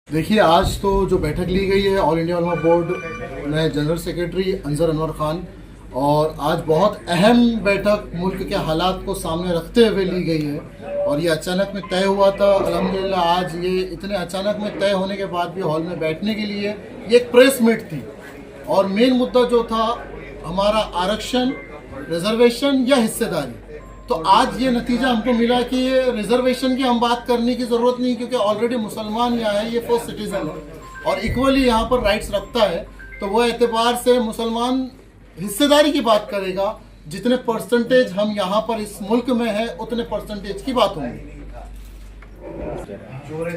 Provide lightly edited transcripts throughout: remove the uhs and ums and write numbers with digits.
देखिए, आज तो जो बैठक ली गई है ऑल इंडिया उलमा बोर्ड में जनरल सेक्रेटरी अंजर अनवर खान, और आज बहुत अहम बैठक मुल्क के हालात को सामने रखते हुए ली गई है। और ये अचानक में तय हुआ था। अल्हम्दुलिल्लाह आज ये इतने अचानक में तय होने के बाद भी हॉल में बैठने के लिए ये एक प्रेस मीट थी, और मेन मुद्दा जो था हमारा आरक्षण, रिजर्वेशन या हिस्सेदारी। तो आज ये नतीजा हमको मिला कि ये रिजर्वेशन की हम बात करने की ज़रूरत नहीं, क्योंकि ऑलरेडी मुसलमान यहाँ है, ये फर्स्ट सिटीज़न है और इक्वली यहाँ पर राइट्स रखता है। तो वह एतबार से मुसलमान हिस्सेदारी की बात करेगा। जितने परसेंटेज हम यहाँ पर इस मुल्क में है उतने परसेंटेज की बात होगी।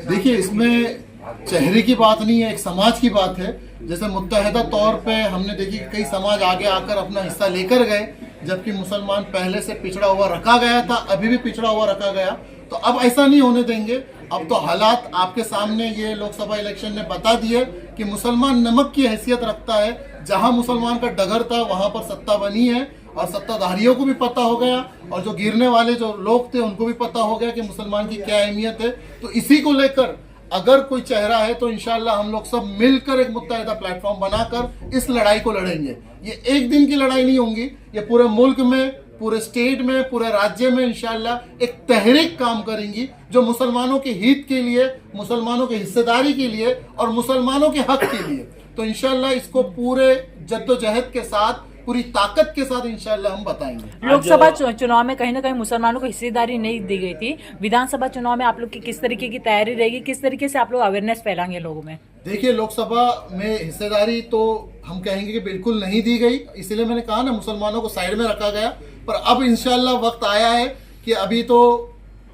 देखिए, इसमें चेहरे की बात नहीं है, एक समाज की बात है। जैसे मुत्तहदा तौर पे हमने देखी कई समाज आगे आकर अपना हिस्सा लेकर गए, जबकि मुसलमान पहले से पिछड़ा हुआ रखा गया था, अभी भी पिछड़ा हुआ रखा गया। तो अब ऐसा नहीं होने देंगे। अब तो हालात आपके सामने ये लोकसभा इलेक्शन ने बता दिए कि मुसलमान नमक की हैसियत रखता है। जहां मुसलमान का डगर था वहां पर सत्ता बनी है, और सत्ताधारियों को भी पता हो गया, और जो गिरने वाले जो लोग थे उनको भी पता हो गया कि मुसलमान की क्या अहमियत है। तो इसी को लेकर अगर कोई चेहरा है तो इंशाल्लाह हम लोग सब मिलकर एक मुत्तहिदा प्लेटफॉर्म बनाकर इस लड़ाई को लड़ेंगे। ये एक दिन की लड़ाई नहीं होगी, ये पूरे मुल्क में, पूरे स्टेट में, पूरे राज्य में इंशाल्लाह एक तहरीक काम करेंगी जो मुसलमानों के हित के लिए, मुसलमानों की हिस्सेदारी के लिए और मुसलमानों के हक के लिए। तो इंशाल्लाह इसको पूरे जद्दोजहद के साथ, पूरी ताकत के साथ इंशाल्लाह हम बताएंगे। लोकसभा चुनाव में कहीं ना कहीं मुसलमानों को हिस्सेदारी नहीं दी गई थी। विधानसभा चुनाव में आप लोग की किस तरीके की तैयारी रहेगी, किस तरीके से आप लोग अवेयरनेस फैलाएंगे लोगों में? देखिए, लोकसभा में हिस्सेदारी तो हम कहेंगे कि बिल्कुल नहीं दी गई, इसलिए मैंने कहा ना मुसलमानों को साइड में रखा गया। पर अब इंशाल्लाह वक्त आया है कि अभी तो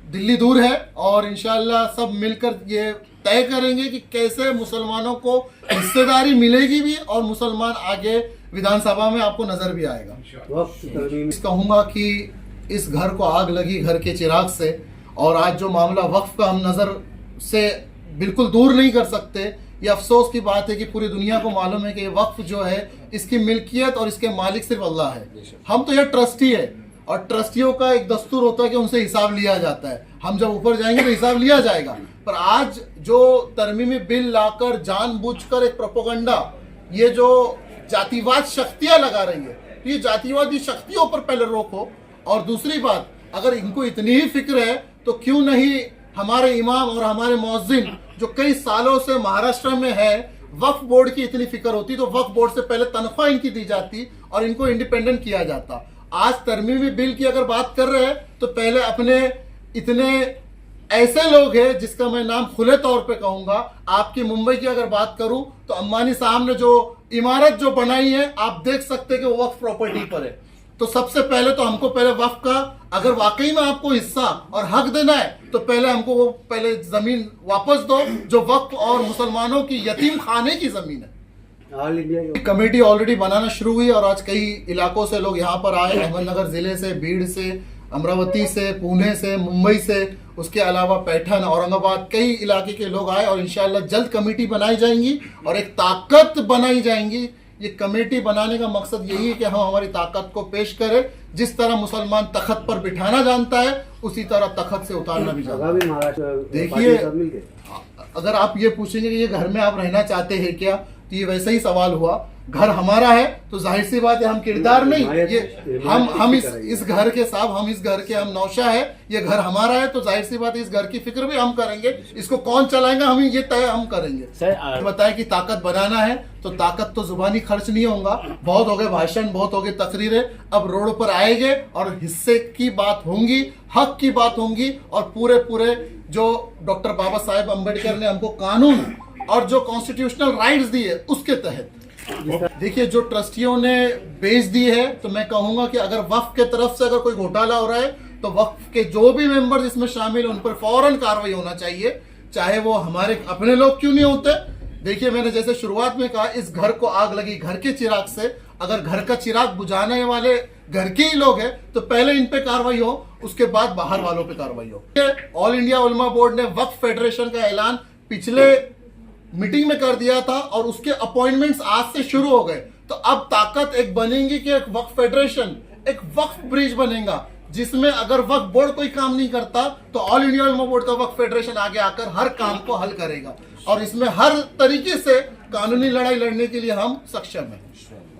दिल्ली दूर है, और इंशाल्लाह सब मिलकर ये तय करेंगे कि कैसे मुसलमानों को हिस्सेदारी मिलेगी भी, और मुसलमान आगे विधानसभा में आपको नजर भी आएगा। कहूँगा कि इस घर को आग लगी घर के चिराग से, और आज जो मामला वक्फ का हम नजर से बिल्कुल दूर नहीं कर सकते। ये अफसोस की बात है कि पूरी दुनिया को मालूम है कि ये वक्फ जो है इसकी मिल्कियत और इसके मालिक सिर्फ अल्लाह है। हम तो ये ट्रस्टी है, और ट्रस्टियों का एक दस्तूर होता है कि उनसे हिसाब लिया जाता है। हम जब ऊपर जाएंगे तो हिसाब लिया जाएगा। पर आज जो तरमीमी बिल लाकर जानबूझकर एक प्रोपोगंडा, ये जो जातिवाद शक्तियां लगा रही है, तो ये जातिवादी शक्तियों पर पहले रोको। और दूसरी बात, अगर इनको इतनी ही फिक्र है तो क्यों नहीं हमारे इमाम और हमारे मुअज्जिन जो कई सालों से महाराष्ट्र में है, वक्फ बोर्ड की इतनी फिक्र होती तो वक्फ बोर्ड से पहले तनख्वाह इनकी दी जाती और इनको इंडिपेंडेंट किया जाता। आज तरमीमी बिल की अगर बात कर रहे हैं तो पहले अपने इतने ऐसे लोग हैं जिसका मैं नाम खुले तौर पे कहूंगा। आपकी मुंबई की अगर बात करूं तो अंबानी साहब ने जो इमारत जो बनाई है, आप देख सकते हैं कि वो वक्फ प्रॉपर्टी पर है। तो सबसे पहले तो हमको पहले वक्फ का, अगर वाकई में आपको हिस्सा और हक देना है तो पहले हमको वो पहले जमीन वापस दो जो वक्फ और मुसलमानों की यतीम खाने की जमीन है। ऑल इंडिया कमेटी ऑलरेडी बनाना शुरू हुई, और आज कई इलाकों से लोग यहाँ पर आए, अहमदनगर जिले से, भीड़ से, अमरावती से, पुणे से, मुंबई से, उसके अलावा पैठन, औरंगाबाद, कई इलाके के लोग आए। और इंशाल्लाह जल्द कमेटी बनाई जाएंगी और एक ताकत बनाई जाएंगी। ये कमेटी बनाने का मकसद यही है कि हम हमारी ताकत को पेश करें। जिस तरह मुसलमान तखत पर बिठाना जानता है, उसी तरह तखत से उतारना भी जानता है। देखिए, अगर आप ये पूछेंगे कि ये घर में आप रहना चाहते हैं क्या, तो ये वैसा ही सवाल हुआ। घर हमारा है तो जाहिर सी बात है हम किरदार नहीं, ये हम इस घर के साहब, हम इस घर के हम नौशा है। ये घर हमारा है तो जाहिर सी बात है इस घर की फिक्र भी हम करेंगे। इसको कौन चलाएगा हम ये तय हम करेंगे। सर बताएं कि ताकत बनाना है तो ताकत तो जुबानी खर्च नहीं होगा। बहुत हो गए भाषण, बहुत हो गए तकरीरें, अब रोड पर आएंगे और हिस्से की बात होंगी, हक की बात होंगी, और पूरे जो डॉक्टर बाबा साहेब अम्बेडकर ने हमको कानून और जो कॉन्स्टिट्यूशनल राइट्स दिए उसके तहत। देखिए, जो ट्रस्टियों ने बेच दी है, तो मैं कहूंगा कि अगर वक्फ के तरफ से अगर कोई घोटाला हो रहा है तो वक्फ के जो भी मेंबर्स इसमें शामिल उन पर फौरन कार्रवाई होना चाहिए, चाहे वो हमारे अपने लोग क्यों नहीं होते। देखिए, मैंने जैसे शुरुआत में कहा, इस घर को आग लगी घर के चिराग से। अगर घर का चिराग बुझाने वाले घर के ही लोग हैं तो पहले इन पे कार्रवाई हो, उसके बाद बाहर वालों पे कार्रवाई हो। ऑल इंडिया उलमा बोर्ड ने वक्फ फेडरेशन का ऐलान पिछले मीटिंग में कर दिया था, और उसके अपॉइंटमेंट्स आज से शुरू हो गए। तो अब ताकत एक बनेगी कि एक वक्फ फेडरेशन, एक वक्फ ब्रिज बनेगा, जिसमें अगर वक्फ बोर्ड कोई काम नहीं करता तो ऑल इंडिया उलमा बोर्ड का वक्फ फेडरेशन आगे आकर हर काम को हल करेगा। और इसमें हर तरीके से कानूनी लड़ाई लड़ने के लिए हम सक्षम हैं।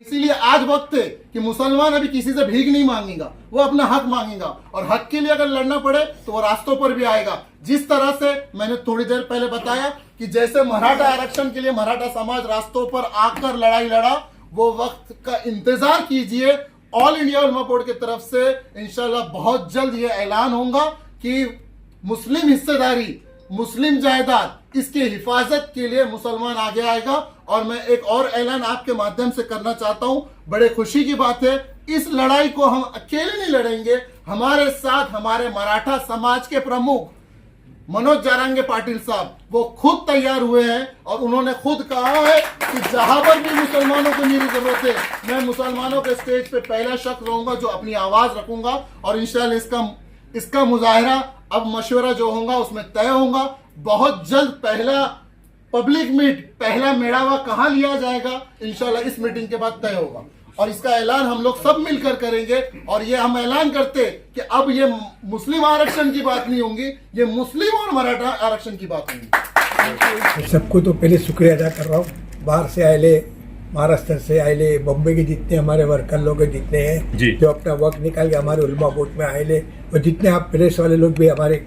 इसीलिए आज वक्त है कि मुसलमान अभी किसी से भीख नहीं मांगेगा, वो अपना हक मांगेगा और हक के लिए अगर लड़ना पड़े तो वो रास्तों पर भी आएगा। जिस तरह से मैंने थोड़ी देर पहले बताया कि जैसे मराठा आरक्षण के लिए मराठा समाज रास्तों पर आकर लड़ाई लड़ा, वो वक्त का इंतजार कीजिए। ऑल इंडिया उलमा बोर्ड की तरफ से इंशाल्लाह बहुत जल्द ये ऐलान होगा कि मुस्लिम हिस्सेदारी, मुस्लिम जायदाद, इसकी हिफाजत के लिए मुसलमान आगे आएगा। और मैं एक और ऐलान आपके माध्यम से करना चाहता हूं, बड़े खुशी की बात है, इस लड़ाई को हम अकेले नहीं लड़ेंगे, हमारे साथ हमारे मराठा समाज के प्रमुख मनोज जारंगे पाटिल साहब वो खुद तैयार हुए हैं और उन्होंने खुद कहा है कि जहां पर भी मुसलमानों को मेरी जरूरत है, मैं मुसलमानों के स्टेज पे पहला शख्स रहूंगा जो अपनी आवाज रखूंगा। और इंशाल्लाह इसका मुजाहरा अब मशवरा जो होगा उसमें तय होगा। बहुत जल्द पहला पब्लिक मीट, पहला मेड़ावा कहाँ लिया जाएगा, इंशाल्लाह इस मीटिंग के बाद तय होगा और इसका ऐलान हम लोग सब मिलकर करेंगे। और ये हम ऐलान करते कि अब ये मुस्लिम आरक्षण की बात नहीं होगी, ये मुस्लिम और मराठा आरक्षण की बात होगी। सबको तो पहले शुक्रिया अदा कर रहा हूँ, बाहर से आए, महाराष्ट्र से आए, बम्बई के जितने हमारे वर्कर लोग हैं जितने हैं जो अपना वक्त निकाल के हमारे उलमा बोर्ड में आए, और जितने आप प्रेस वाले लोग भी हमारे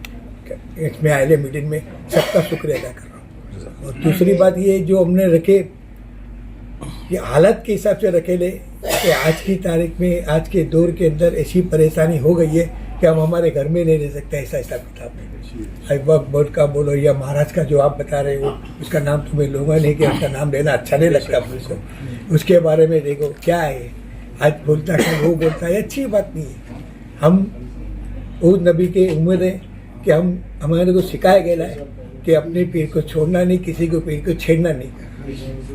इसमें आए मीटिंग में, सबका शुक्रिया अदा कर रहा हूँ। और दूसरी बात ये जो हमने रखे, ये हालत के हिसाब से रखे ले कि आज की तारीख में, आज के दौर के अंदर ऐसी परेशानी हो गई है कि हम हमारे घर में नहीं रह सकते, ऐसा हिसाब किताब है। वक्त बोर्ड का बोलो या महाराज का जो आप बता रहे हो, उसका नाम तुम्हें लूँगा नहीं कि उसका नाम लेना अच्छा नहीं लगता मुझको। उसके बारे में देखो क्या है, आज बोलता है वो बोलता है, अच्छी बात नहीं है। हम उस नबी के उम्र है कि हम हमारे को सिखाया गया है कि अपने पीर को छोड़ना नहीं, किसी को पीर को छेड़ना नहीं।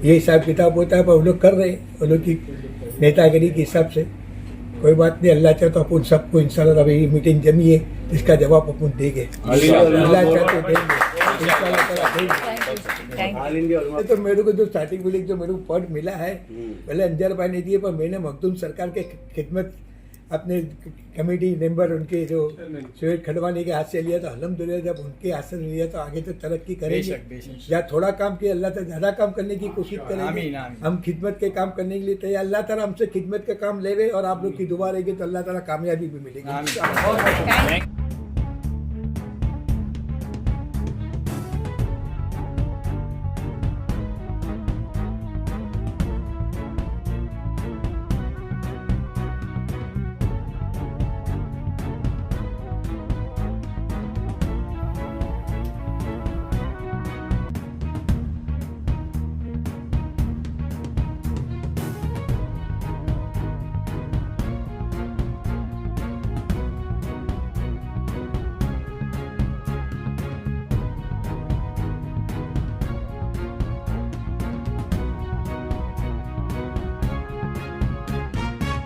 ये हिसाब किताब होता है, पर वो लोग कर रहे हैं, वो लोग की नेतागिरी के हिसाब से। कोई बात नहीं, अल्लाह चाहे तो अपन सबको इंशाल्लाह अभी मीटिंग जमी है, इसका जवाब अपन देंगे, अल्लाह चाहे तो देंगे इंशाल्लाह। तो मेरे को जो स्टार्टिंग में जो मेरे को पद मिला है, पहले अंजर भाई ने दिए, पर मैंने मखदूम सरकार के खिदमत अपने कमेटी मेंबर उनके जो शोएब खडवानी के हाथ से लिया, तो अल्हम्दुलिल्लाह जब उनके हाथ से लिया तो आगे तो तरक्की करेंगे। या थोड़ा काम किया, अल्लाह ताला ज़्यादा काम करने की कोशिश करेंगे। हम खिदमत के काम करने के लिए तैयार, अल्लाह ताला हमसे खिदमत का काम ले रहे, और आप लोग की दुआ रहेगी तो अल्लाह ताला कामयाबी भी मिलेगी।